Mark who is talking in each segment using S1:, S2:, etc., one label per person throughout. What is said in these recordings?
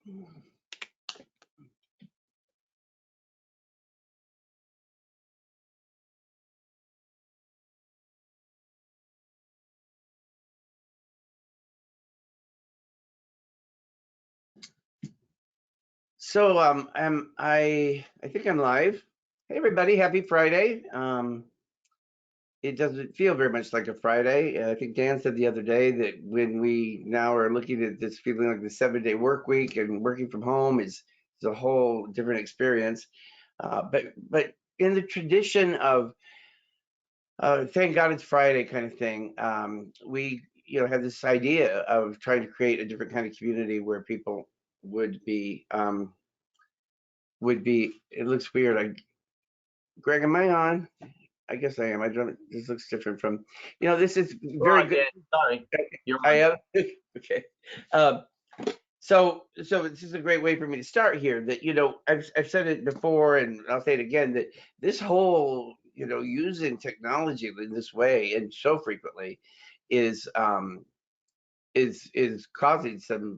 S1: So I think I'm live. Hey everybody, happy Friday. It doesn't feel very much like a Friday. I think Dan said the other day that when we now are looking at this feeling like the 7-day work week and working from home is a whole different experience. But in the tradition of thank God it's Friday kind of thing, we have this idea of trying to create a different kind of community where people would be would be. It looks weird. Greg, am I on? I guess I am. I don't. This looks different from. This is
S2: You're
S1: very
S2: on,
S1: good.
S2: Dan. Sorry. You're
S1: I
S2: on.
S1: am. Okay. Um, so this is a great way for me to start here. That I've said it before, and I'll say it again. That this whole using technology in this way and so frequently is is causing some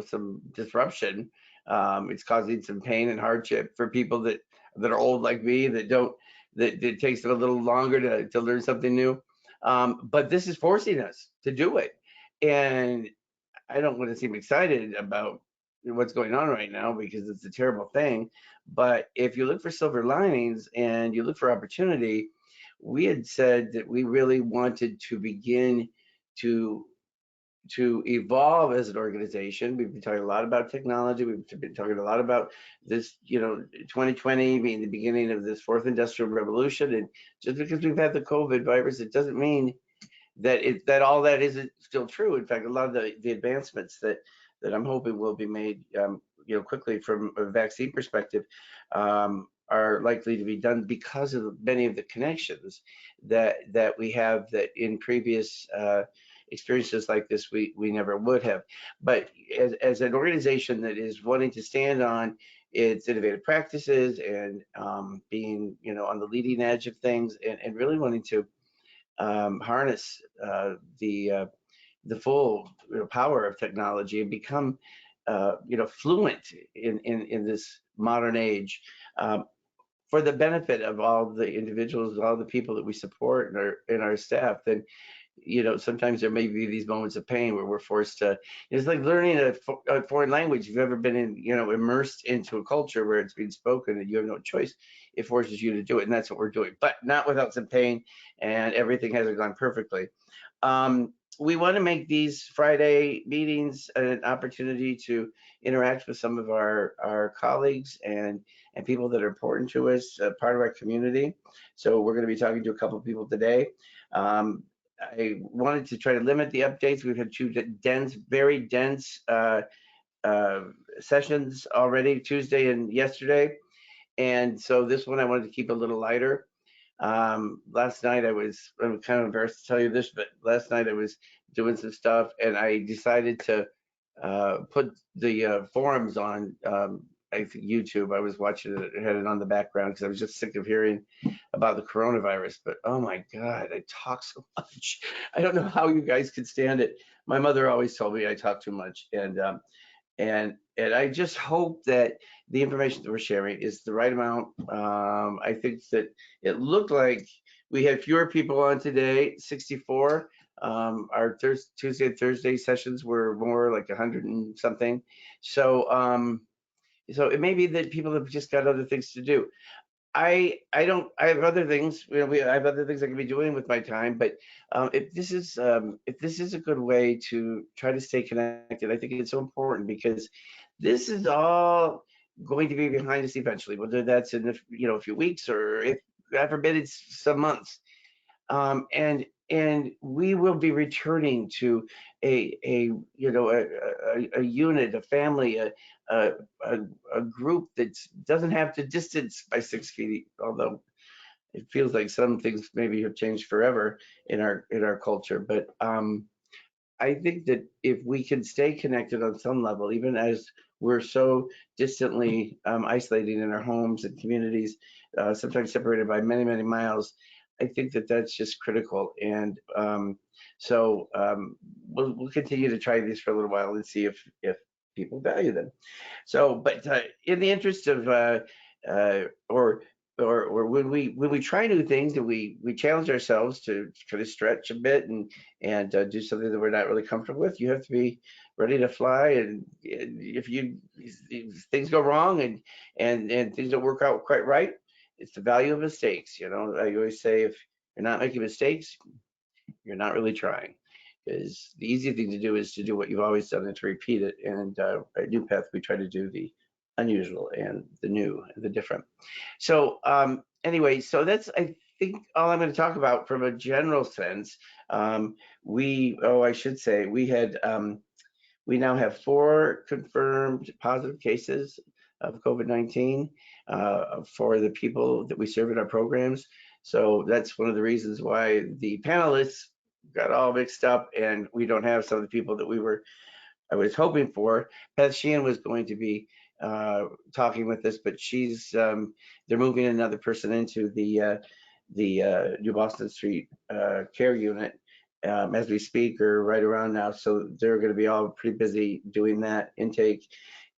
S1: some disruption. It's causing some pain and hardship for people that are old like me that don't that it takes them a little longer to learn something new. But this is forcing us to do it, and I don't want to seem excited about what's going on right now because it's a terrible thing. But if you look for silver linings and you look for opportunity, we had said that we really wanted to begin to evolve as an organization. We've been talking a lot about technology. We've been talking a lot about this, 2020 being the beginning of this fourth industrial revolution. And just because we've had the COVID virus, it doesn't mean that all that isn't still true. In fact, a lot of the advancements that I'm hoping will be made, quickly from a vaccine perspective, are likely to be done because of many of the connections that we have that in previous experiences like this we never would have. But as an organization that is wanting to stand on its innovative practices and being on the leading edge of things and really wanting to harness the full power of technology and become fluent in this modern age, for the benefit of all the individuals, all the people that we support in our staff. Then sometimes there may be these moments of pain where we're forced to. It's like learning a foreign language. If you've ever been immersed into a culture where it's being spoken and you have no choice, it forces you to do it, and that's what we're doing. But not without some pain, and everything hasn't gone perfectly. We want to make these Friday meetings an opportunity to interact with some of our colleagues and people that are important to us, part of our community. So we're going to be talking to a couple of people today. I wanted to try to limit the updates. We've had two very dense sessions already, Tuesday and yesterday. And so this one I wanted to keep a little lighter. Last night I'm kind of embarrassed to tell you this, but last night I was doing some stuff and I decided to put the forums on I think YouTube. I was watching it, had it on the background because I was just sick of hearing about the coronavirus. But oh my God, I talk so much. I don't know how you guys could stand it. My mother always told me I talk too much, and I just hope that the information that we're sharing is the right amount. I think that it looked like we had fewer people on today, 64. Our Tuesday and Thursday sessions were more like 100 and something. So it may be that people have just got other things to do. I don't. I have other things. I have other things I can be doing with my time. But if this is a good way to try to stay connected, I think it's so important because this is all going to be behind us eventually. Whether that's in a few weeks or if God forbid it's some months, and we will be returning to a unit, a family, a, a group that doesn't have to distance by 6 feet, although it feels like some things maybe have changed forever in our culture. But I think that if we can stay connected on some level, even as we're so distantly isolating in our homes and communities, sometimes separated by many, many miles, I think that that's just critical. And so we'll continue to try this for a little while and see if people value them. So, but in the interest of uh, or or when we try new things and we challenge ourselves to kind of stretch a bit and do something that we're not really comfortable with, you have to be ready to fly. And if things go wrong and things don't work out quite right, it's the value of mistakes. You know, I always say if you're not making mistakes, you're not really trying. Because the easy thing to do is to do what you've always done and to repeat it. And at NuPath, we try to do the unusual and the new and the different. So anyway, so that's I think all I'm going to talk about from a general sense. I should say we now have 4 confirmed positive cases of COVID-19 for the people that we serve in our programs. So that's one of the reasons why the panelists got all mixed up and we don't have some of the people that I was hoping for. Beth Sheehan was going to be talking with us, but they're moving another person into the New Boston Street care unit as we speak, or right around now. So they're going to be all pretty busy doing that intake,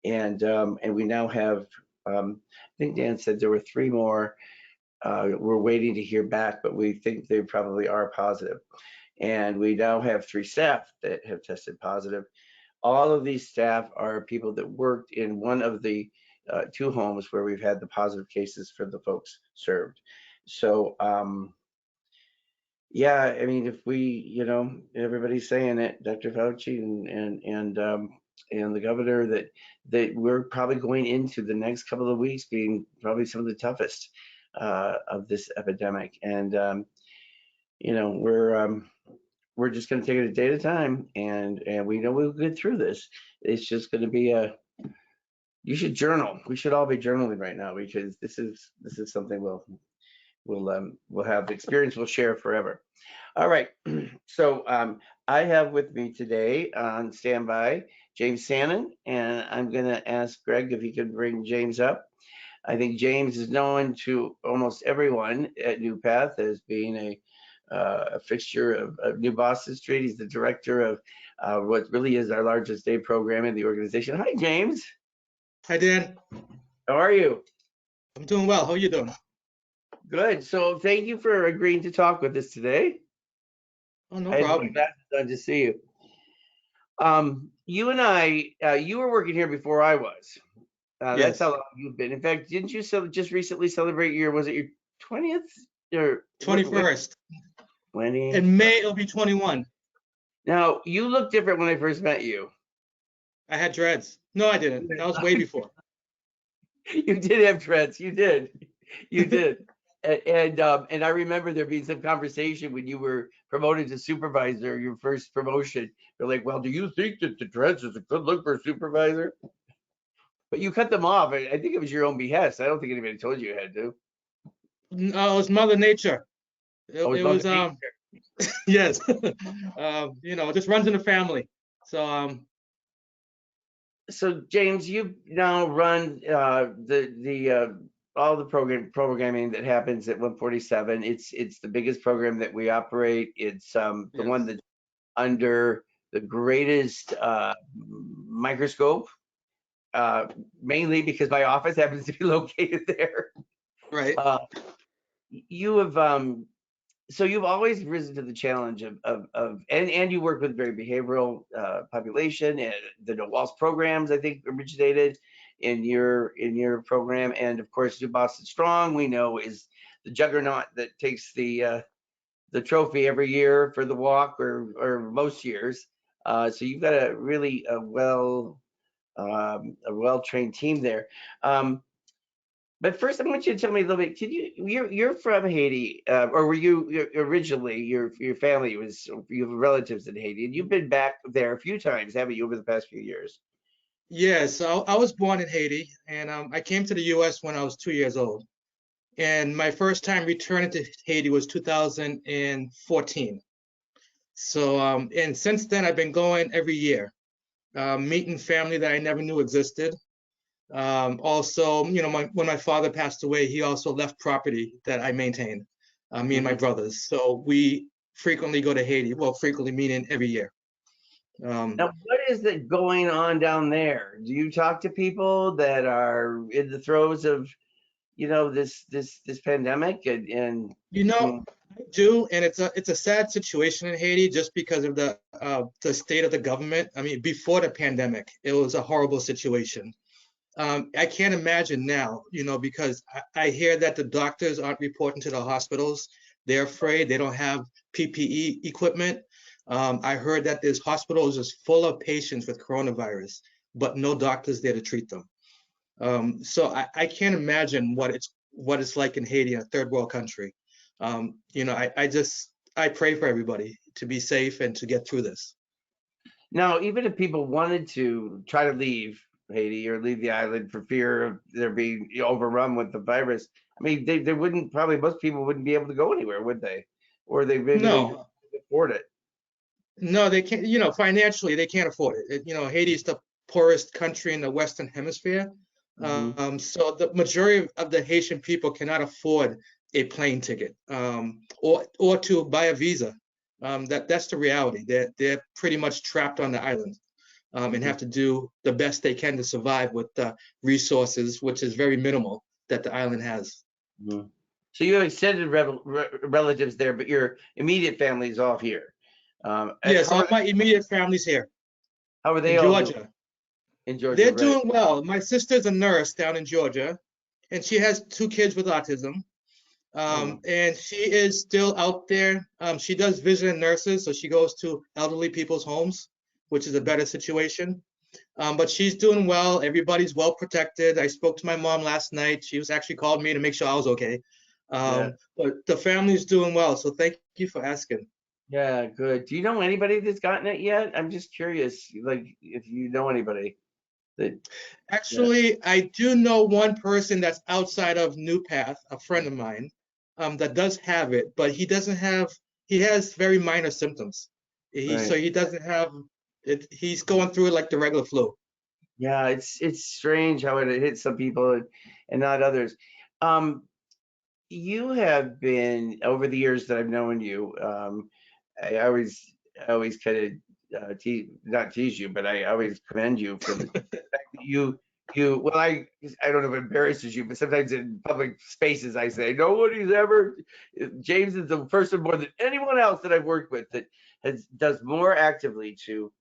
S1: and we now have. I think Dan said there were 3 more. We're waiting to hear back, but we think they probably are positive. And we now have 3 staff that have tested positive. All of these staff are people that worked in one of the 2 homes where we've had the positive cases for the folks served. So yeah, I mean, if everybody's saying it, Dr. Fauci and the governor, that we're probably going into the next couple of weeks being probably some of the toughest of this epidemic. And we're just going to take it a day at a time, and we know we'll get through this. It's just going to be you should journal. We should all be journaling right now, because this is something we'll have the experience we'll share forever. All right. So I have with me today on standby James Sannon, and I'm going to ask Greg if he could bring James up. I think James is known to almost everyone at NuPath as being a fixture of New Boston Street. He's the director of what really is our largest day program in the organization. Hi, James.
S2: Hi, Dan.
S1: How are you?
S2: I'm doing well. How are you doing?
S1: Good. So thank you for agreeing to talk with us today.
S2: Oh, no problem.
S1: Glad to see you. You and you were working here before I was. That's
S2: Yes.
S1: how long you've been. In fact, didn't you just recently celebrate was it your 20th or
S2: 21st?
S1: 20.
S2: In May, it'll be 21.
S1: Now, you look different when I first met you.
S2: I had dreads. No, I didn't. That was way before.
S1: You did have dreads. You did. You did. And I remember there being some conversation when you were promoted to supervisor, your first promotion. They're like, well, do you think that the dreads is a good look for a supervisor? But you cut them off. I think it was your own behest. I don't think anybody told you had to.
S2: No, it was Mother Nature. It was yes. It just runs in the family. So
S1: So James, you now run all the programming that happens at 147. It's the biggest program that we operate. It's the
S2: yes.
S1: one that's under the greatest microscope, mainly because my office happens to be located there.
S2: Right.
S1: You have so you've always risen to the challenge and you work with very behavioral population, and the No Walls programs I think originated in your program, and of course New Boston Strong we know is the juggernaut that takes the trophy every year for the walk, or most years. So you've got a really a well-trained team there. But first, I want you to tell me a little bit. You're from Haiti, or were you originally? Your family you have relatives in Haiti, and you've been back there a few times, haven't you, over the past few years?
S2: Yes. So I was born in Haiti, and I came to the U.S. when I was 2 years old. And my first time returning to Haiti was 2014. So and since then I've been going every year, meeting family that I never knew existed. Also, when my father passed away, he also left property that I maintained, me and my brothers. So we frequently go to Haiti. Well, frequently meaning every year. Um,
S1: Now, what is it going on down there? Do you talk to people that are in the throes of, this pandemic and
S2: you
S1: I
S2: know,
S1: mean,
S2: I do, and it's a sad situation in Haiti just because of the state of the government. I mean, before the pandemic, it was a horrible situation. I can't imagine now, because I hear that the doctors aren't reporting to the hospitals. They're afraid they don't have PPE equipment. I heard that there's hospitals just full of patients with coronavirus, but no doctors there to treat them. So I can't imagine what it's like in Haiti, a third world country. I pray for everybody to be safe and to get through this.
S1: now, even if people wanted to try to leave Haiti or leave the island for fear of there being overrun with the virus, I mean, they wouldn't probably most people wouldn't be able to go anywhere, would they? Or maybe they just
S2: No,
S1: couldn't afford it.
S2: no, they can't. Financially, they can't afford it. Haiti is the poorest country in the Western Hemisphere.
S1: Hmm.
S2: So the majority of the Haitian people cannot afford a plane ticket, or to buy a visa. That's the reality. They're pretty much trapped on the island, and
S1: Hmm.
S2: have to do the best they can to survive with the resources, which is very minimal that the island has.
S1: Hmm. So you have extended relatives there, but your immediate family is all here.
S2: Yes, all my immediate family's here
S1: How are they
S2: in
S1: all doing
S2: Georgia.
S1: in Georgia?
S2: They're
S1: Right.
S2: doing well. My sister's a nurse down in Georgia, and she has two kids with autism.
S1: Oh,
S2: And she is still out there. She does vision nurses, so she goes to elderly people's homes, which is a better situation. But she's doing well. Everybody's well protected. I spoke to my mom last night. She was actually called me to make sure I was okay.
S1: yeah.
S2: But the family's doing well. So thank you for asking.
S1: Yeah, good. Do you know anybody that's gotten it yet? I'm just curious, like if you know anybody that, yeah.
S2: Actually, I do know one person that's outside of NuPath, a friend of mine, that does have it, but he doesn't have, he has very minor symptoms. So
S1: Right.
S2: he doesn't have it, he's going through it like the regular flu.
S1: Yeah, it's strange how it hits some people and not others. Um, you have been over the years that I've known you. I always kind of not tease you, but I always commend you for the fact that you well I don't know if it embarrasses you, but sometimes in public spaces I say nobody's ever James is the person more than anyone else that I've worked with that has does more actively to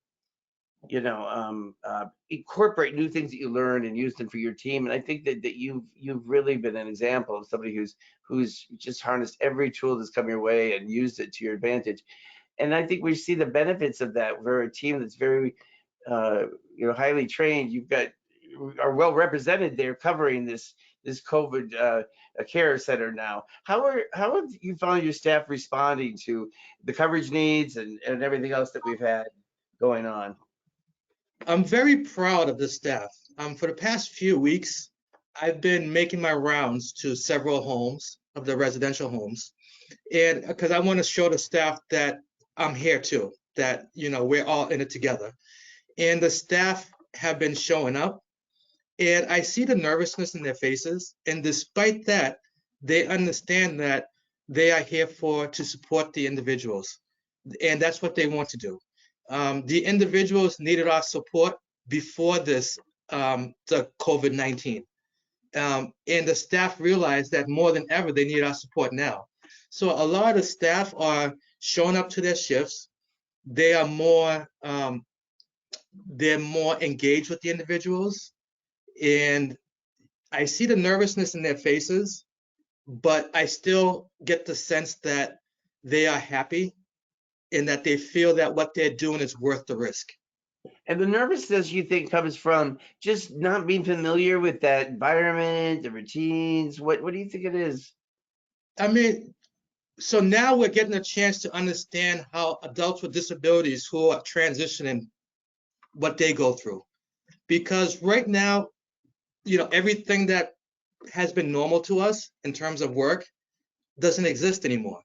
S1: incorporate new things that you learn and use them for your team. And I think that you've really been an example of somebody who's just harnessed every tool that's come your way and used it to your advantage. And I think we see the benefits of that. We're a team that's very uh, highly trained. You've got are well represented there covering this COVID care center now. How have you found your staff responding to the coverage needs and everything else that we've had going on?
S2: I'm very proud of the staff. For the past few weeks, I've been making my rounds to several homes of the residential homes, and because I want to show the staff that I'm here too, that we're all in it together. And the staff have been showing up, and I see the nervousness in their faces. And despite that, they understand that they are here for to support the individuals, and that's what they want to do. The individuals needed our support before the COVID-19, and the staff realized that more than ever they need our support now. So a lot of the staff are showing up to their shifts. They are more engaged with the individuals, and I see the nervousness in their faces, but I still get the sense that they are happy and that they feel that what they're doing is worth the risk.
S1: And the nervousness you think comes from just not being familiar with that environment, the routines. What do you think it is?
S2: I mean, so now we're getting a chance to understand how adults with disabilities who are transitioning, what they go through. Because right now, everything that has been normal to us in terms of work doesn't exist anymore.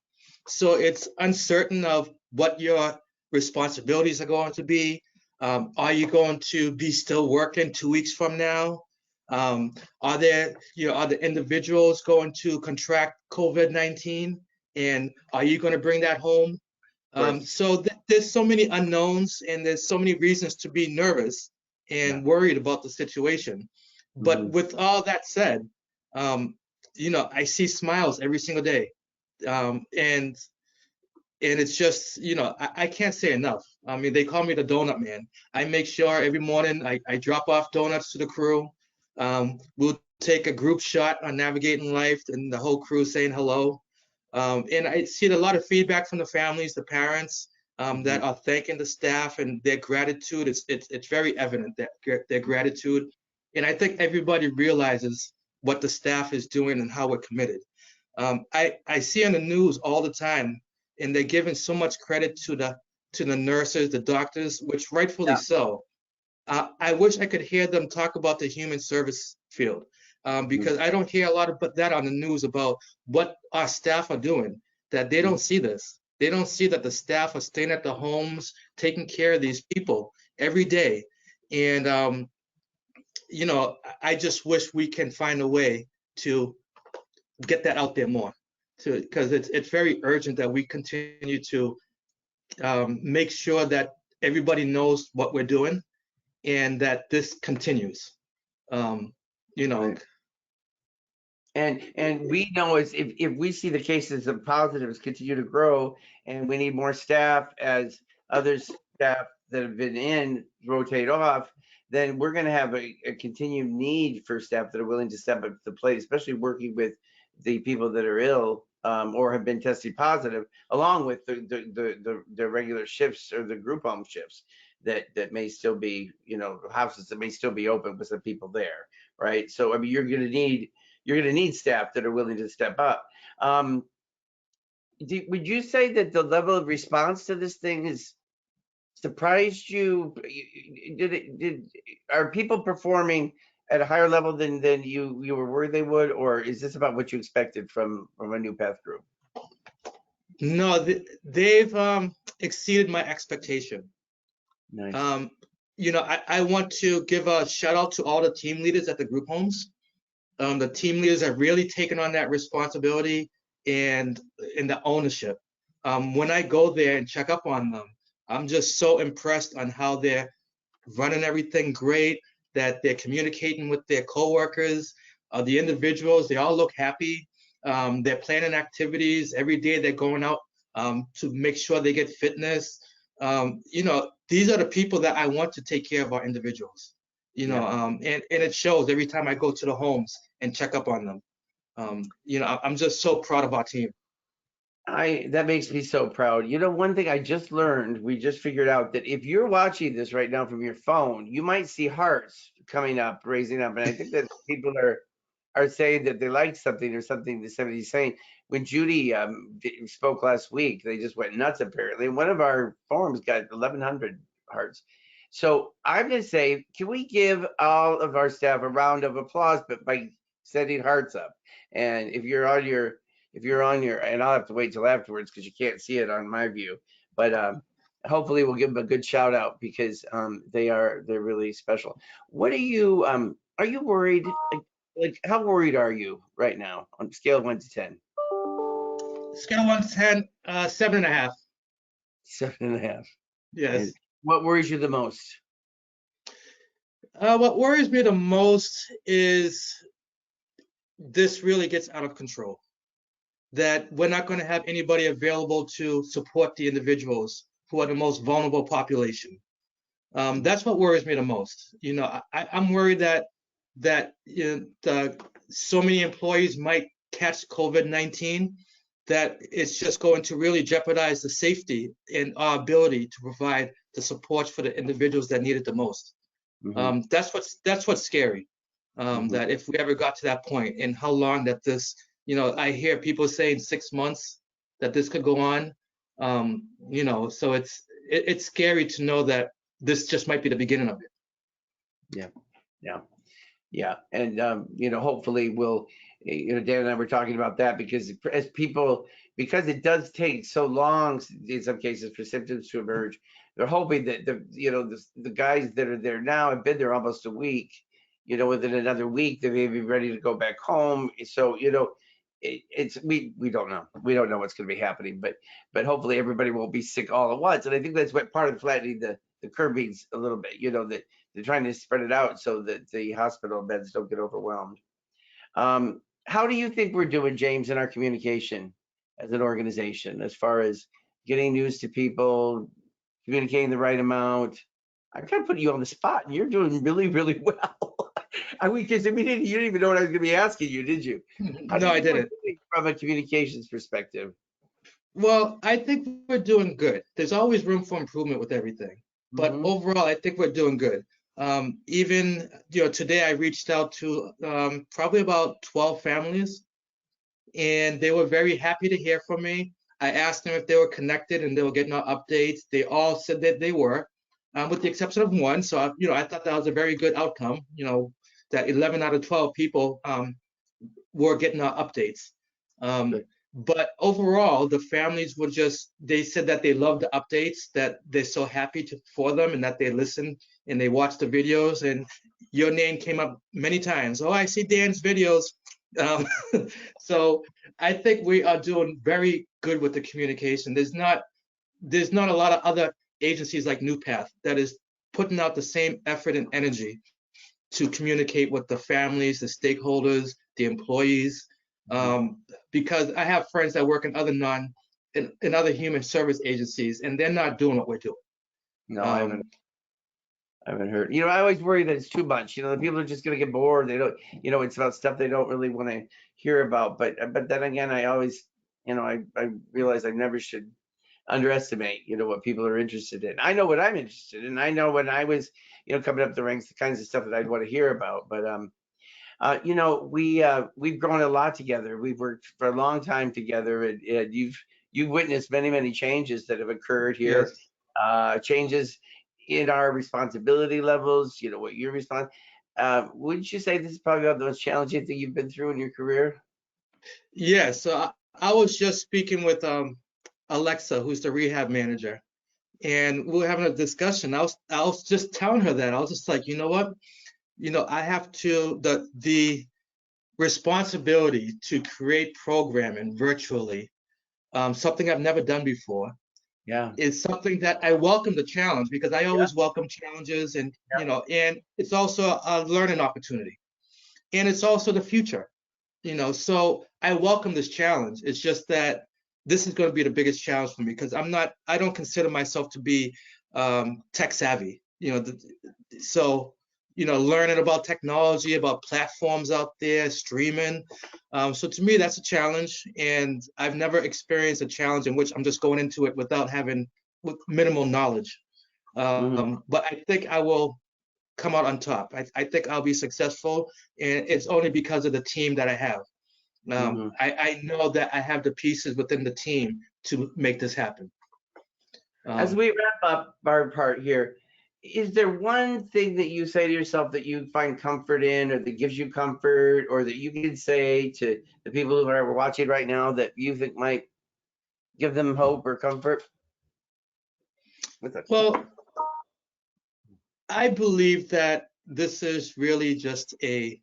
S2: So it's uncertain of what your responsibilities are going to be. Are you going to be still working 2 weeks from now? Are the individuals going to contract COVID-19? And are you going to bring that home?
S1: Of course.
S2: there's so many unknowns and there's so many reasons to be nervous
S1: Yeah.
S2: and worried about the situation. But
S1: Hmm.
S2: with all that said, um, I see smiles every single day. And it's just, I can't say enough. I mean, they call me the donut man. I make sure every morning I drop off donuts to the crew. We'll take a group shot on navigating life and the whole crew saying hello. And I see a lot of feedback from the families, the parents,
S1: Hmm.
S2: that are thanking the staff and their gratitude. It's very evident that their gratitude. And I think everybody realizes what the staff is doing and how we're committed. I see on the news all the time, and they're giving so much credit to the nurses, the doctors, which rightfully
S1: Yeah.
S2: so. I wish I could hear them talk about the human service field,
S1: Hmm.
S2: because I don't hear a lot about that on the news about what our staff are doing. That they don't see this. They don't see that the staff are staying at the homes, taking care of these people every day, and I just wish we can find a way to get that out there more, to because it's very urgent that we continue to make sure that everybody knows what we're doing and that this continues. Um, you know,
S1: Right. And we know is if we see the cases of positives continue to grow and we need more staff as other staff that have been in rotate off, then we're going to have a continued need for staff that are willing to step up to the plate, especially working with the people that are ill, or have been tested positive, along with the regular shifts or the group home shifts that may still be, houses that may still be open with some people there, right? So I mean, you're going to need staff that are willing to step up. Um, would you say that the level of response to this thing has surprised you? Are people performing at a higher level than you were worried they would, or is this about what you expected from a NuPath group?
S2: no, they've exceeded my expectation.
S1: Nice.
S2: Um, I want to give a shout out to all the team leaders at the group homes. The team leaders have really taken on that responsibility and in the ownership. When I go there and check up on them, I'm just so impressed on how they're running everything great, that they're communicating with their coworkers, the individuals. They all look happy. They're planning activities every day. They're going out to make sure they get fitness. These are the people that I want to take care of our individuals.
S1: Yeah.
S2: And it shows every time I go to the homes and check up on them. I'm just so proud of our team.
S1: That makes me so proud. One thing I just learned, we just figured out that if you're watching this right now from your phone, you might see hearts coming up, raising up. And I think that people are saying that they like something or something that somebody's saying. When Judy spoke last week, they just went nuts apparently. And one of our forums got 1,100 hearts. So I'm going to say, can we give all of our staff a round of applause, but by sending hearts up? And if you're on your, and I'll have to wait till afterwards because you can't see it on my view, but hopefully we'll give them a good shout out because they're really special. What are you worried? Like, how worried are you right now on a scale of 1 to 10?
S2: Scale of 1 to 10, 7.5.
S1: 7.5. And
S2: Yes.
S1: what worries you the most?
S2: What worries me the most is this really gets out of control. That we're not going to have anybody available to support the individuals who are the most vulnerable population. That's what worries me the most. I'm worried that so many employees might catch COVID-19, that it's just going to really jeopardize the safety and our ability to provide the support for the individuals that need it the most.
S1: Hmm.
S2: That's what's scary.
S1: Hmm.
S2: That if we ever got to that point, and how long that this, I hear people saying 6 months that this could go on. So it's scary to know that this just might be the beginning of it.
S1: Yeah, yeah. Yeah, and hopefully we'll, Dan and I were talking about that because as people, because it does take so long in some cases for symptoms to emerge, they're hoping that the guys that are there now have been there almost a week. Within another week they may be ready to go back home. So we don't know. We don't know what's going to be happening, but hopefully everybody won't be sick all at once. And I think that's what part of flattening the curve means a little bit. You know, that they're trying to spread it out so that the hospital beds don't get overwhelmed. How do you think we're doing, James, in our communication as an organization, as far as getting news to people, communicating the right amount? I'm kind of putting you on the spot, and you're doing really, really well. I mean, you didn't even know what I was going to be asking you, did you? How do
S2: No,
S1: you
S2: I
S1: think we're
S2: didn't.
S1: doing from a communications perspective?
S2: Well, I think we're doing good. There's always room for improvement with everything, but
S1: Hmm.
S2: overall, I think we're doing good. Even, today I reached out to probably about 12 families, and they were very happy to hear from me. I asked them if they were connected and they were getting our updates. They all said that they were, with the exception of one. So, I thought that was a very good outcome. That 11 out of 12 people were getting our updates. Um,
S1: Good.
S2: but overall, the families were they said that they love the updates, that they're so happy for them, and that they listen and they watch the videos. And your name came up many times. Oh, I see Dan's videos. Um, so I think we are doing very good with the communication. There's not a lot of other agencies like NuPath that is putting out the same effort and energy to communicate with the families, the stakeholders, the employees.
S1: Mhm.
S2: Um, because I have friends that work in other human service agencies, and they're not doing what we're doing.
S1: No,
S2: Um,
S1: I haven't heard. You know, I always worry that it's too much. You know, the people are just going to get bored. They don't, you know, it's about stuff they don't really want to hear about. But then again, I always, you know, I realize I never should underestimate, you know, what people are interested in. I know what I'm interested in. I know when I was, you know, coming up the ranks, the kinds of stuff that I'd want to hear about. But you know, we've grown a lot together. We've worked for a long time together, and you've witnessed many changes that have occurred here.
S2: yes,
S1: Changes in our responsibility levels. You know what your response. Wouldn't you say this is probably about the most challenging thing you've been through in your career?
S2: yes. So I was just speaking with Alexa, who's the rehab manager, and we were having a discussion. I was just telling her that I was just like, you know what, I have to the responsibility to create programming virtually, something I've never done before,
S1: Yeah,
S2: is something that I welcome the challenge, because I
S1: yeah,
S2: always welcome challenges, and it's also a learning opportunity, and it's also the future. So I welcome this challenge. It's just that this is going to be the biggest challenge for me, because I don't consider myself to be tech savvy. So learning about technology, about platforms out there, streaming. So to me, that's a challenge, and I've never experienced a challenge in which I'm just going into it with minimal knowledge.
S1: hmm
S2: But I think I will come out on top. I think I'll be successful, and it's only because of the team that I have.
S1: hmm
S2: I know that I have the pieces within the team to make this happen.
S1: As
S2: Um,
S1: we wrap up our part here, is there one thing that you say to yourself that you find comfort in, or that gives you comfort, or that you can say to the people who are watching right now that you think might give them hope or comfort? With it.
S2: well, I believe that this is really just a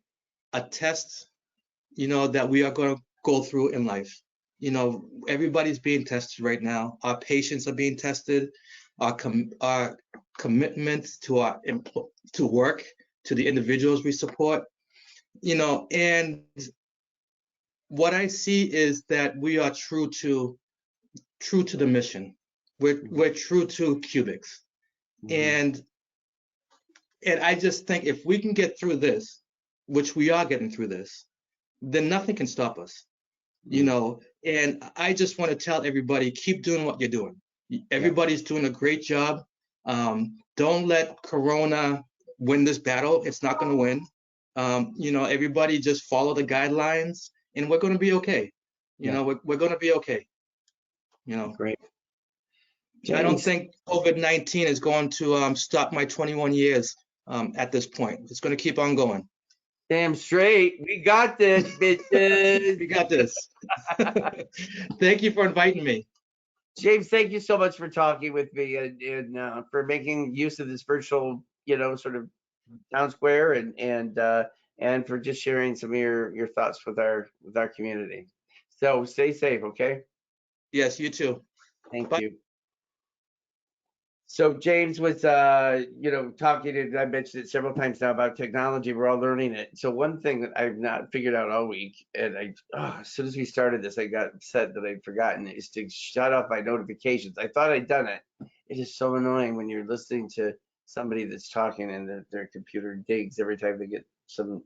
S2: test, that we are going to go through in life. Everybody's being tested right now. Our patients are being tested. Our commitment to to work, to the individuals we support. And what I see is that we are true to the mission. We're true to cubics,
S1: Hmm.
S2: and I just think if we can get through this, which we are getting through this, then nothing can stop us.
S1: Hmm.
S2: And I just want to tell everybody, keep doing what you're doing.
S1: Yeah.
S2: Everybody's doing a great job. Don't let Corona win this battle. It's not going to win. Everybody just follow the guidelines, and we're going to be okay.
S1: Yeah.
S2: We're going to be okay. You know,
S1: Great.
S2: I don't
S1: James,
S2: think COVID-19 is going to stop my 21 years at this point. It's going to keep on going.
S1: damn straight. We got this, bitches.
S2: We got this. Thank you for inviting me.
S1: James, thank you so much for talking with me, and for making use of this virtual, you know, sort of town square, and for just sharing some of your thoughts with our community. So stay safe, okay?
S2: Yes, you too.
S1: Thank
S2: Bye.
S1: you. So James was, talking, and I mentioned it several times now about technology. We're all learning it. So one thing that I've not figured out all week, and as soon as we started this, I got upset that I'd forgotten, is to shut off my notifications. I thought I'd done it. It is so annoying when you're listening to somebody that's talking and their computer digs every time they get some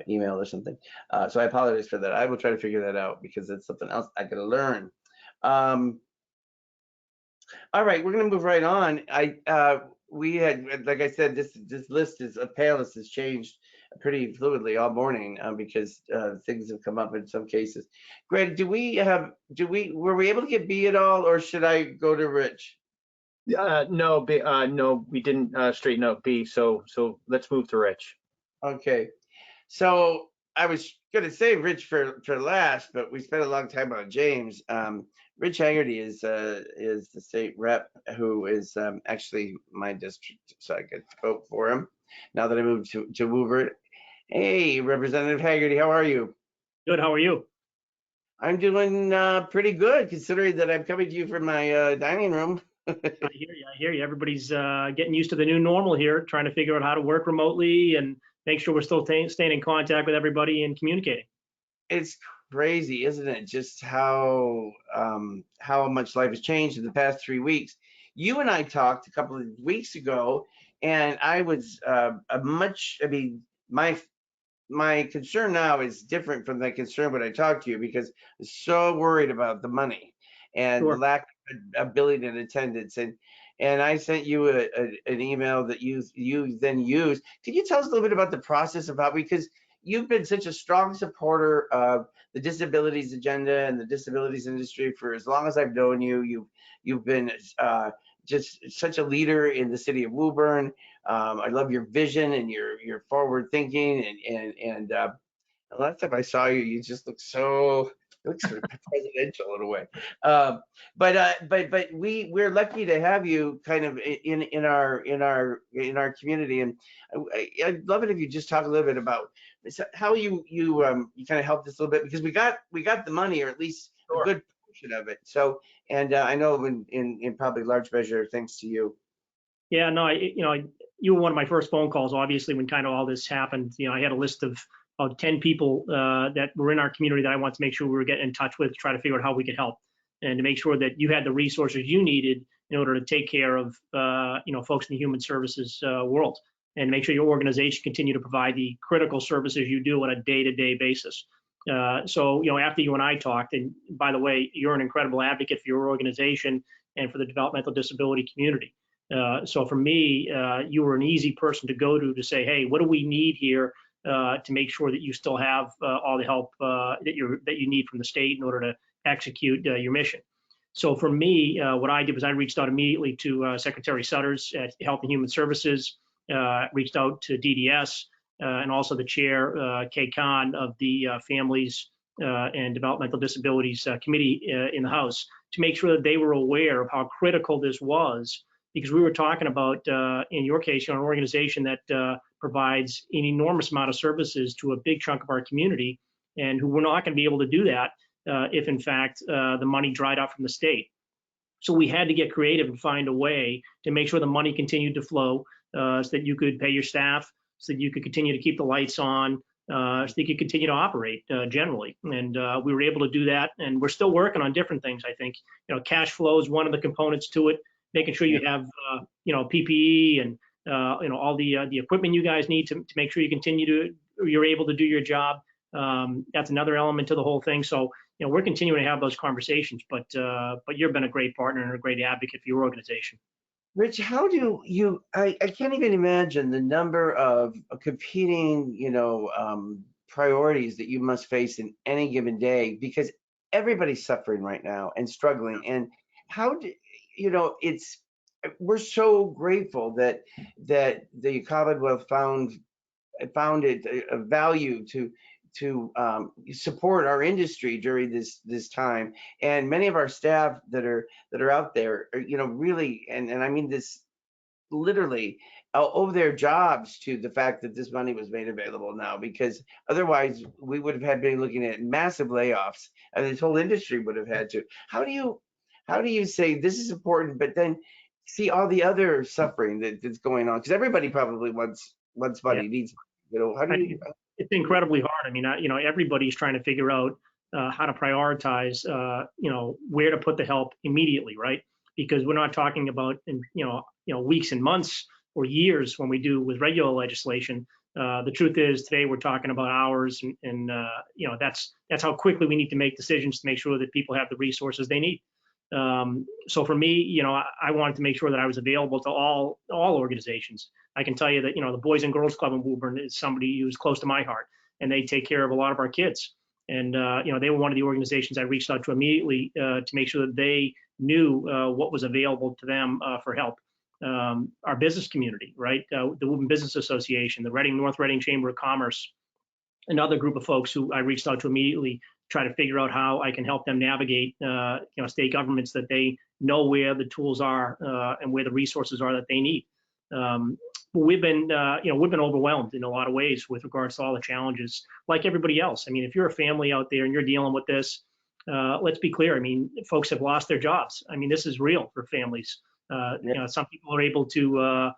S1: email or something. So I apologize for that. I will try to figure that out because it's something else I gotta learn. Um, all right, we're gonna move right on. We had, like I said, this list is a panelist has changed pretty fluidly all morning because things have come up in some cases. Greg, were we able to get B at all, or should I go to Rich?
S3: No, we didn't straighten out B. So let's move to Rich.
S1: Okay, so I was gonna say Rich for last, but we spent a long time on James. Rich Haggerty is the state rep who is actually my district, so I get to vote for him now that I moved to Woburn. Hey, Representative Haggerty, how are you?
S4: Good. How are you?
S1: I'm doing pretty good considering that I'm coming to you from my dining room.
S4: I hear you. I hear you. Everybody's getting used to the new normal here, trying to figure out how to work remotely and make sure we're still staying in contact with everybody and communicating.
S1: It's crazy, isn't it? Just how much life has changed in the past 3 weeks. You and I talked a couple of weeks ago, and I was I mean, my concern now is different from the concern when I talked to you because I'm so worried about the money and the
S4: Sure.
S1: lack of ability and attendance. And I sent you an email that you then used. Can you tell us a little bit about the process of how, because you've been such a strong supporter of the disabilities agenda and the disabilities industry for as long as I've known you. You've been just such a leader in the city of Woburn. I love your vision and your forward thinking and the last time I saw you, you just look sort of presidential in a way. But we're lucky to have you kind of in our community, and I'd love it if you just talk a little bit about how you kind of helped us a little bit because we got the money, or at least a
S4: Sure.
S1: good portion of it. So, and I know in probably large measure thanks to you.
S4: Yeah. No. You were one of my first phone calls. Obviously, when kind of all this happened, I had a list of about 10 people that were in our community that I wanted to make sure we were getting in touch with to try to figure out how we could help and to make sure that you had the resources you needed in order to take care of folks in the human services world and make sure your organization continue to provide the critical services you do on a day-to-day basis. So after you and I talked, and by the way, you're an incredible advocate for your organization and for the developmental disability community. So for me, you were an easy person to go to say, hey, what do we need here to make sure that you still have all the help that you need from the state in order to execute your mission. So for me, what I did was I reached out immediately to Secretary Sutters at Health and Human Services, reached out to DDS, and also the chair, Kay Khan of the Families and Developmental Disabilities Committee in the House, to make sure that they were aware of how critical this was, because we were talking about, in your case, an organization that provides an enormous amount of services to a big chunk of our community, and who were not going to be able to do that if, in fact, the money dried up from the state. So we had to get creative and find a way to make sure the money continued to flow so that you could pay your staff, so that you could continue to keep the lights on, so that you could continue to operate generally. And we were able to do that. And we're still working on different things, I think. Cash flow is one of the components to it, making sure you have, PPE and, all the equipment you guys need to make sure you're able to do your job. That's another element to the whole thing. So, we're continuing to have those conversations, but you've been a great partner and a great advocate for your organization.
S1: Rich, how do I can't even imagine the number of competing, priorities that you must face in any given day because everybody's suffering right now and struggling. And how do, we're so grateful that the Commonwealth found it a value to support our industry during this time, and many of our staff that are out there are, really, and I mean this literally, owe their jobs to the fact that this money was made available now, because otherwise we would have been looking at massive layoffs, and this whole industry would have had to. How do you say this is important, but then see all the other suffering that's going on? Because everybody probably wants
S4: Yeah.
S1: money, needs, how do you?
S4: It's incredibly hard. I mean, everybody's trying to figure out how to prioritize, where to put the help immediately, right? Because we're not talking about in weeks and months or years when we do with regular legislation. The truth is today we're talking about hours, and that's how quickly we need to make decisions to make sure that people have the resources they need. So for me, I wanted to make sure that I was available to all organizations. I can tell you that, the Boys and Girls Club in Woburn is somebody who's close to my heart, and they take care of a lot of our kids. And, they were one of the organizations I reached out to immediately to make sure that they knew what was available to them for help. Our business community, right? The Woburn Business Association, the North Reading Chamber of Commerce, another group of folks who I reached out to immediately, try to figure out how I can help them navigate, state governments, that they know where the tools are and where the resources are that they need. We've been overwhelmed in a lot of ways with regards to all the challenges, like everybody else. I mean, if you're a family out there and you're dealing with this, let's be clear. I mean, folks have lost their jobs. I mean, this is real for families. Some people are able to,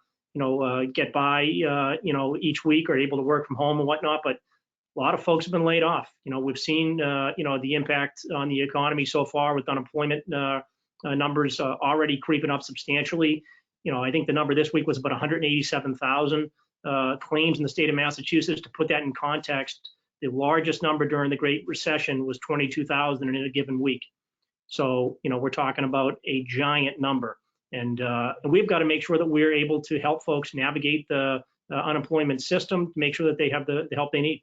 S4: get by, each week, or able to work from home and whatnot, but a lot of folks have been laid off. We've seen, the impact on the economy so far with unemployment numbers already creeping up substantially. I think the number this week was about 187,000 claims in the state of Massachusetts. To put that in context, the largest number during the Great Recession was 22,000 in a given week. So, we're talking about a giant number. And we've got to make sure that we're able to help folks navigate the unemployment system to make sure that they have the help they need.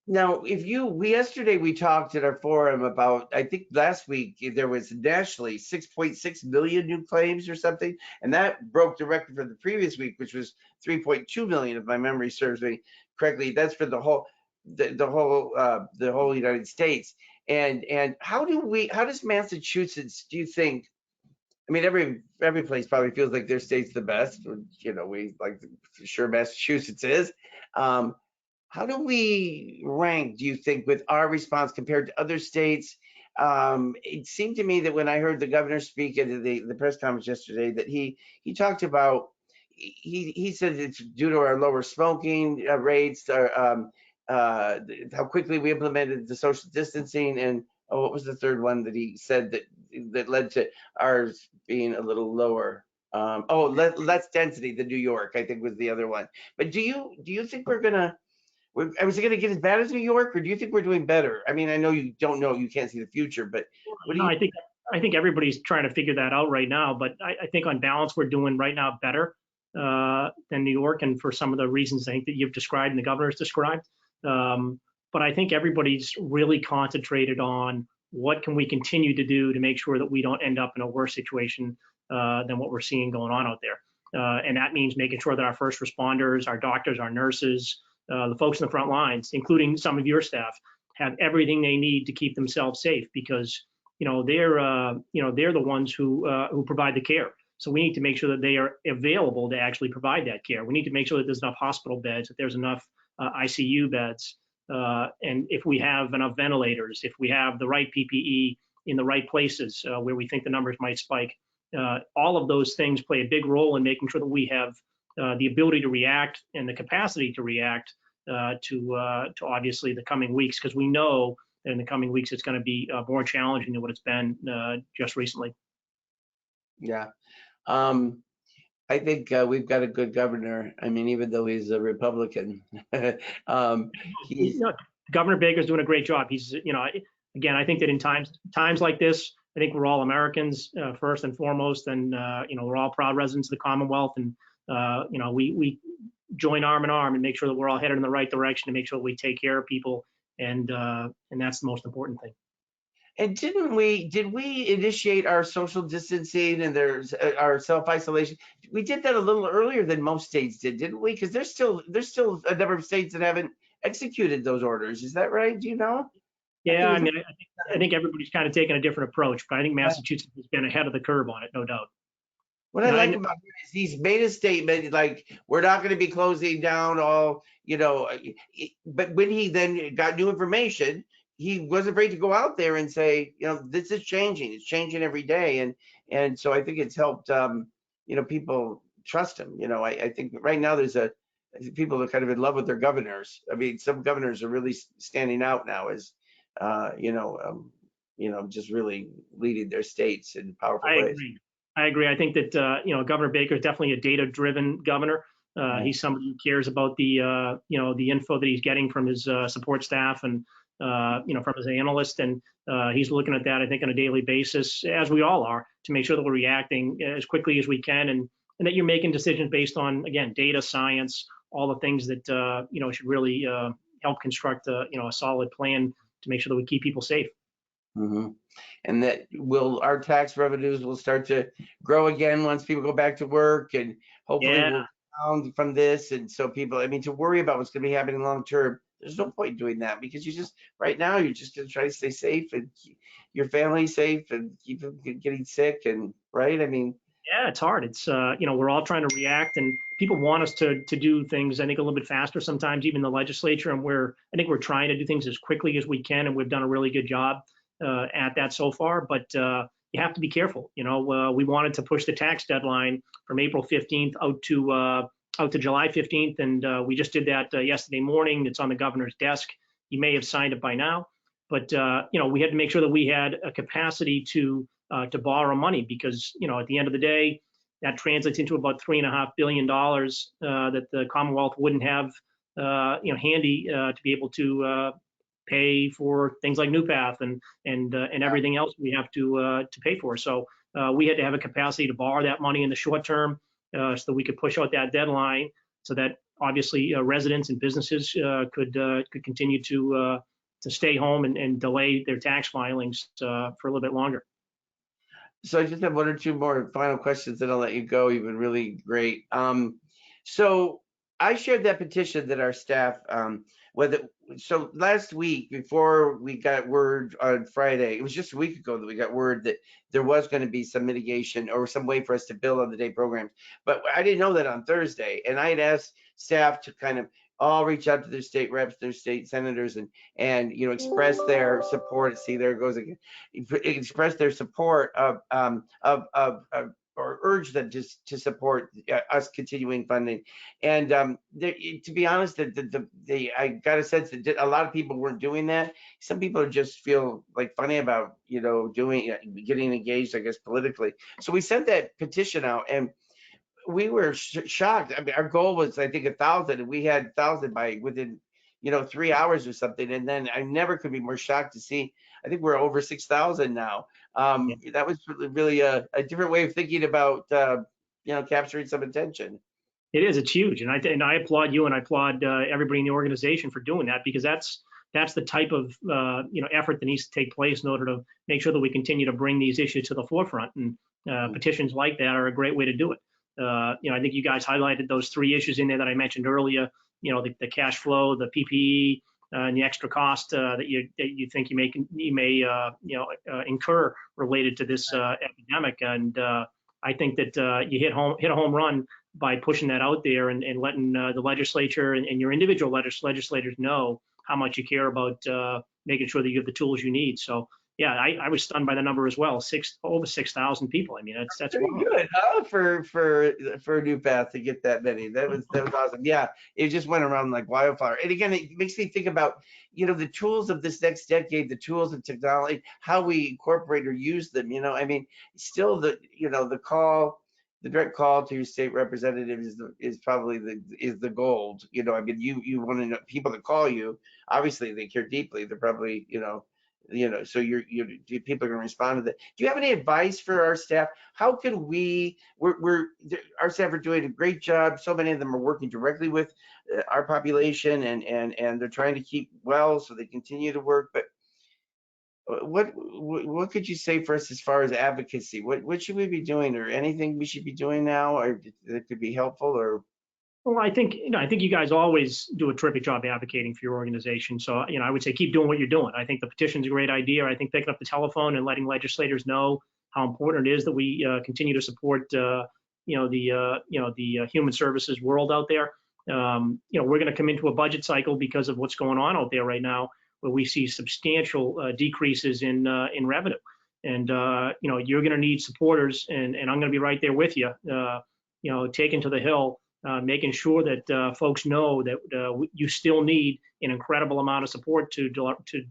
S1: Now, yesterday we talked at our forum about, I think last week there was nationally 6.6 million new claims or something, and that broke the record for the previous week, which was 3.2 million, if my memory serves me correctly. That's for the whole United States. And how does Massachusetts, do you think? I mean, every place probably feels like their state's the best. We like, sure, Massachusetts is. How do we rank, do you think, with our response compared to other states? It seemed to me that when I heard the governor speak at the press conference yesterday, that he talked about, he said it's due to our lower smoking rates, how quickly we implemented the social distancing, and what was the third one that he said that led to ours being a little lower? Less density than New York, I think, was the other one. But do you think was it going to get as bad as New York, or do you think we're doing better? I mean, I know you don't know, you can't see the future, but what do you?
S4: I think everybody's trying to figure that out right now. But I think on balance, we're doing right now better than New York, and for some of the reasons I think that you've described and the governor's described. But I think everybody's really concentrated on what can we continue to do to make sure that we don't end up in a worse situation than what we're seeing going on out there. And that means making sure that our first responders, our doctors, our nurses, the folks in the front lines, including some of your staff, have everything they need to keep themselves safe, because they're the ones who provide the care. So we need to make sure that they are available to actually provide that care. We need to make sure that there's enough hospital beds, that there's enough ICU beds, and if we have enough ventilators, if we have the right PPE in the right places where we think the numbers might spike. All of those things play a big role in making sure that we have the ability to react and the capacity to react to obviously the coming weeks, because we know that in the coming weeks it's going to be more challenging than what it's been just recently.
S1: Yeah. I think we've got a good governor. I mean, even though he's a Republican,
S4: Governor Baker's doing a great job. He's, again, I think that in times like this, I think we're all Americans first and foremost, and we're all proud residents of the Commonwealth, and we join arm in arm and make sure that we're all headed in the right direction to make sure we take care of people, and that's the most important thing.
S1: And did we initiate our social distancing and there's our self-isolation? We did that a little earlier than most states did, didn't we? Because there's still a number of states that haven't executed those orders. Is that right? Do you know?
S4: Yeah, I think everybody's kind of taken a different approach, but I think Massachusetts has been ahead of the curve on it, no doubt.
S1: What I
S4: And
S1: like
S4: I,
S1: about him is he's made a statement like we're not going to be closing down all, but when he then got new information, he wasn't afraid to go out there and say, this is changing. It's changing every day, and so I think it's helped, people trust him. I think right now people are kind of in love with their governors. I mean, some governors are really standing out now as, just really leading their states in powerful
S4: I
S1: ways.
S4: agree. I agree. I think that Governor Baker is definitely a data-driven governor.
S1: Yeah.
S4: He's somebody who cares about the info that he's getting from his support staff and from his analyst, and he's looking at that, I think, on a daily basis, as we all are, to make sure that we're reacting as quickly as we can, and that you're making decisions based on, again, data, science, all the things that should really help construct a solid plan to make sure that we keep people safe.
S1: Mm-hmm. And that our tax revenues will start to grow again once people go back to work, and hopefully
S4: Yeah.
S1: we'll pound from this. And so people, I mean, to worry about what's going to be happening long term, there's no point doing that, because right now you're just going to try to stay safe and keep your family safe and keep them getting sick. And right, I mean,
S4: Yeah, it's hard. It's we're all trying to react, and people want us to do things, I think, a little bit faster sometimes, even the legislature, and I think we're trying to do things as quickly as we can, and we've done a really good job at that so far. But you have to be careful. We wanted to push the tax deadline from April 15th out to July 15th, and we just did that yesterday morning. It's on the governor's desk. He may have signed it by now, but we had to make sure that we had a capacity to borrow money, because at the end of the day, that translates into about $3.5 billion that the Commonwealth wouldn't have handy to be able to pay for things like NuPath and everything else we have to pay for. So we had to have a capacity to borrow that money in the short term so that we could push out that deadline, so that obviously residents and businesses could continue to stay home and delay their tax filings for a little bit longer.
S1: so I just have one or two more final questions, and I'll let you go. You've been really great. So I shared that petition that our staff, so last week, before we got word on Friday, it was just a week ago that we got word that there was going to be some mitigation or some way for us to build on the day programs. But I didn't know that on Thursday, and I had asked staff to kind of all reach out to their state reps, their state senators, and express their support. See, there it goes again. Express their support or urge them to support us continuing funding. And to be honest, I got a sense that a lot of people weren't doing that. Some people just feel like funny about getting engaged, I guess, politically. So we sent that petition out, and we were shocked. I mean, our goal was, I think, 1,000, and we had 1,000 by within 3 hours or something. And then I never could be more shocked to see, I think we're over 6,000 now. That was really a different way of thinking about capturing some attention.
S4: It is. It's huge, and I applaud you, and I applaud everybody in the organization for doing that, because that's the type of effort that needs to take place in order to make sure that we continue to bring these issues to the forefront. And petitions like that are a great way to do it. I think you guys highlighted those 3 issues in there that I mentioned earlier. The cash flow, the PPE, and the extra cost that you think you may incur related to this epidemic. And I think that you hit a home run by pushing that out there and letting the legislature and your individual legislators know how much you care about making sure that you have the tools you need. So yeah, I was stunned by the number as well. Over 6,000 people. I mean, that's
S1: pretty good, huh? For NuPath to get that many. That was awesome. Yeah, it just went around like wildfire. And again, it makes me think about the tools of this next decade, the tools of technology, how we incorporate or use them. I mean, still the direct call to your state representative is probably the gold. I mean, you want to know people that call you. Obviously, they care deeply. They're probably so people are going to respond to that. Do you have any advice for our staff? How can our staff are doing a great job. So many of them are working directly with our population, and they're trying to keep well, so they continue to work. But what could you say for us as far as advocacy? What should we be doing, or anything we should be doing now, or that could be helpful? Or
S4: Well, I think you guys always do a terrific job advocating for your organization. So, I would say keep doing what you're doing. I think the petition's a great idea. I think picking up the telephone and letting legislators know how important it is that we continue to support the human services world out there. We're going to come into a budget cycle because of what's going on out there right now, where we see substantial decreases in revenue. And you're going to need supporters, and I'm going to be right there with you. Taking to the hill, making sure that folks know that you still need an incredible amount of support to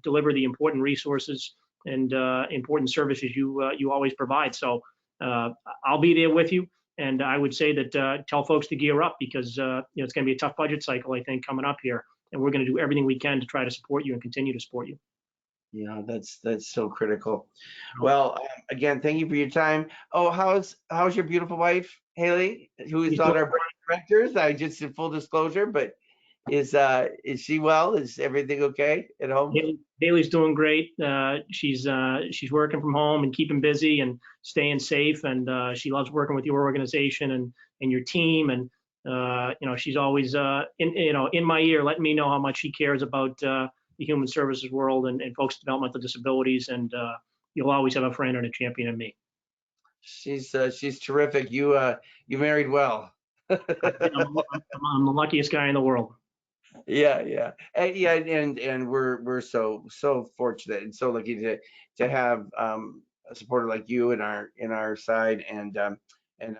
S4: deliver the important resources and important services you always provide. So I'll be there with you, and I would say that tell folks to gear up, because it's going to be a tough budget cycle, I think, coming up here, and we're going to do everything we can to try to support you and continue to support you.
S1: Yeah, that's so critical. Well, again, thank you for your time. Oh, how's your beautiful wife, Haley, who is
S4: She's
S1: on
S4: doing
S1: our board of directors? I just in full disclosure, but is she well? Is everything okay at home?
S4: Haley's doing great. She's working from home and keeping busy and staying safe, and she loves working with your organization and your team. And she's always in my ear, letting me know how much she cares about the human services world and folks with developmental disabilities. And you'll always have a friend and a champion in me.
S1: She's terrific. You married well.
S4: I'm the luckiest guy in the world.
S1: Yeah. And we're so fortunate and so lucky to have a supporter like you in our side, and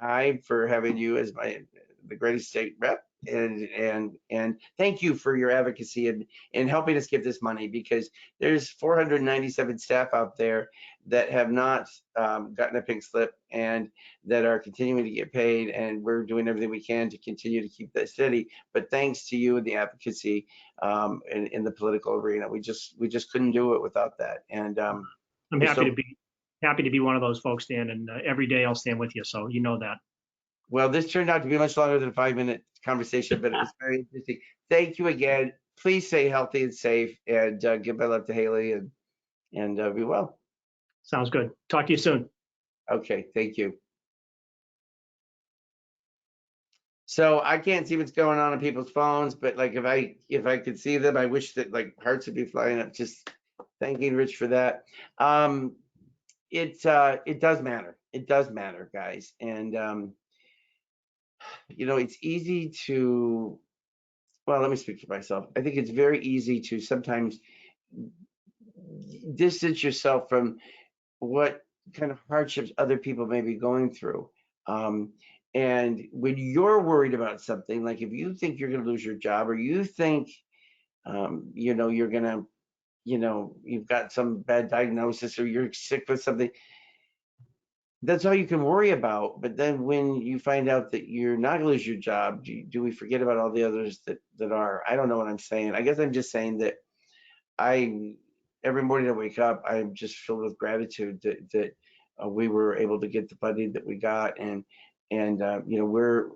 S1: I for having you as the greatest state rep, and thank you for your advocacy and helping us get this money, because there's 497 staff out there that have not gotten a pink slip and that are continuing to get paid, and we're doing everything we can to continue to keep that steady. But thanks to you and the advocacy in the political arena, we just couldn't do it without that. And
S4: I'm happy to be one of those folks, Dan, and every day I'll stand with you, so you know that.
S1: Well, this turned out to be much longer than a 5-minute conversation, but it was very interesting. Thank you again. Please stay healthy and safe, and give my love to Haley, and be well.
S4: Sounds good. Talk to you soon.
S1: Okay, thank you. So I can't see what's going on people's phones, but like if I could see them, I wish that like hearts would be flying up. Just thanking Rich for that. It does matter. It does matter, guys, and it's easy to, well, let me speak for myself. I think it's very easy to sometimes distance yourself from what kind of hardships other people may be going through. And when you're worried about something, like if you think you're going to lose your job, or you think, you're going to, you've got some bad diagnosis, or you're sick with something, that's all you can worry about. But then when you find out that you're not going to lose your job, do we forget about all the others that are? I don't know what I'm saying. I guess I'm just saying that every morning I wake up, I'm just filled with gratitude that we were able to get the funding that we got, and we're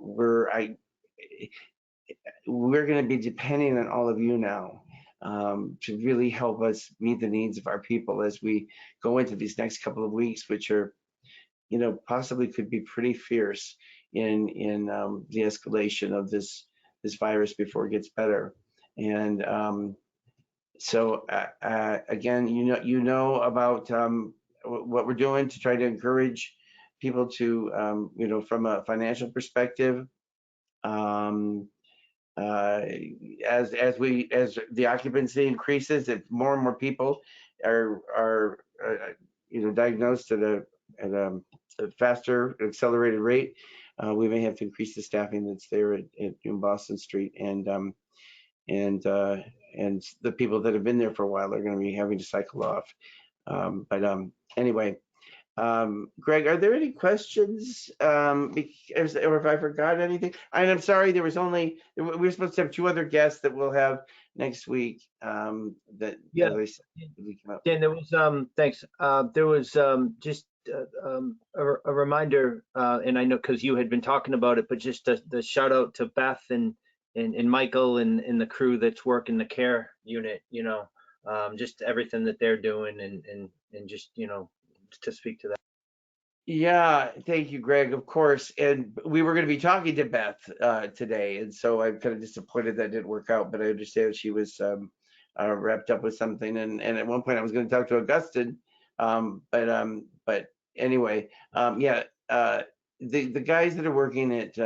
S1: going to be depending on all of you now to really help us meet the needs of our people as we go into these next couple of weeks, which are, possibly could be pretty fierce in the escalation of this virus before it gets better. And so again, about what we're doing to try to encourage people to, from a financial perspective, as the occupancy increases, if more and more people are diagnosed at a faster, accelerated rate, we may have to increase the staffing that's there at New Boston Street, and the people that have been there for a while are going to be having to cycle off. Anyway, Greg, are there any questions? Or if I forgot anything? And I'm sorry, we were supposed to have 2 other guests that we'll have next week. That,
S3: Yeah.
S1: as I said, we come up.
S3: Dan, there was thanks. There was just a reminder, and I know because you had been talking about it, but just the shout out to Beth and Michael and the crew that's working the care unit. Just everything that they're doing, and just to speak to that.
S1: Yeah, thank you, Greg, of course. And we were going to be talking to Beth today, and so I'm kind of disappointed that didn't work out, but I understand she was wrapped up with something, and at one point I was going to talk to Augustin, but anyway, yeah, the guys that are working at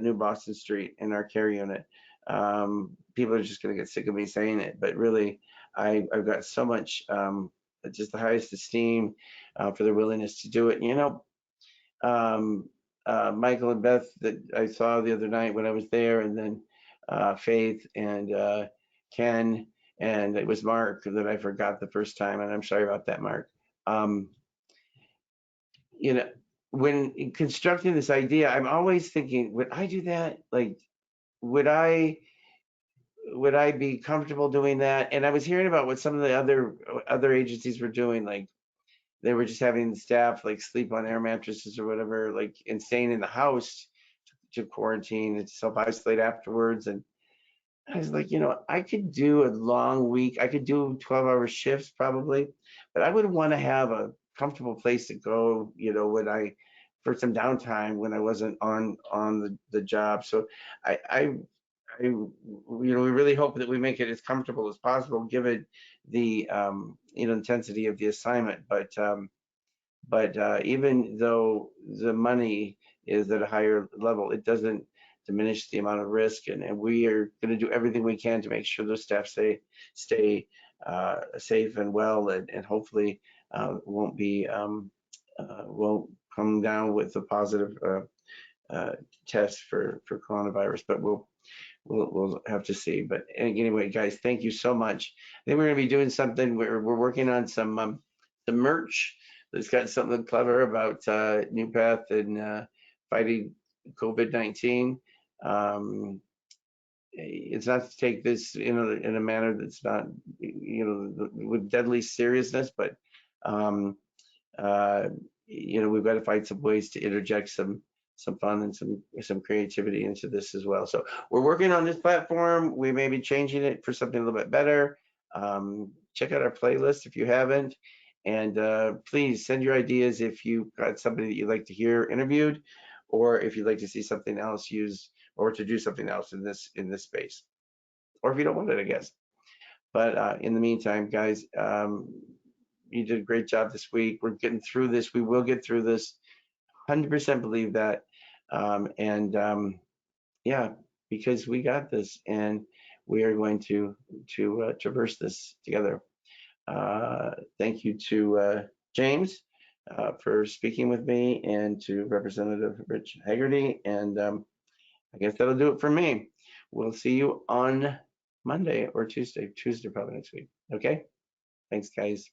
S1: New Boston Street in our care unit, people are just going to get sick of me saying it, but really, I've got so much, just the highest esteem for their willingness to do it. You know, Michael and Beth that I saw the other night when I was there, and then Faith and Ken, and it was Mark that I forgot the first time, and I'm sorry about that, Mark. Um, you know, when constructing this idea, I'm always thinking, would I do that? Like, would I be comfortable doing that? And I was hearing about what some of the other agencies were doing, like they were just having the staff like sleep on air mattresses or whatever, like and staying in the house to quarantine and self isolate afterwards. And I was like, I could do a long week. I could do 12-hour shifts probably, but I would want to have a comfortable place to go, when for some downtime when I wasn't on the job. So we really hope that we make it as comfortable as possible given the, intensity of the assignment. But even though the money is at a higher level, it doesn't diminish the amount of risk. And we are going to do everything we can to make sure those staff stay safe and well, and hopefully won't come down with a positive test for coronavirus. But we'll have to see. But anyway, guys, thank you so much. I think we're going to be doing something. We're working on some merch that's got something clever about NuPath and fighting COVID-19. It's not to take this in a manner that's not with deadly seriousness, but we've got to find some ways to interject some fun and some creativity into this as well. So we're working on this platform. We may be changing it for something a little bit better. Check out our playlist if you haven't, and please send your ideas if you've got somebody that you'd like to hear interviewed, or if you'd like to see something else used, or to do something else in this space, or if you don't want it, I guess. But in the meantime, guys, you did a great job this week. We're getting through this. We will get through this. 100% believe that. Yeah, because we got this, and we are going to traverse this together. Thank you to James for speaking with me, and to Representative Rich Haggerty. And I guess that'll do it for me. We'll see you on Monday or Tuesday. Tuesday probably next week. Okay. Thanks, guys.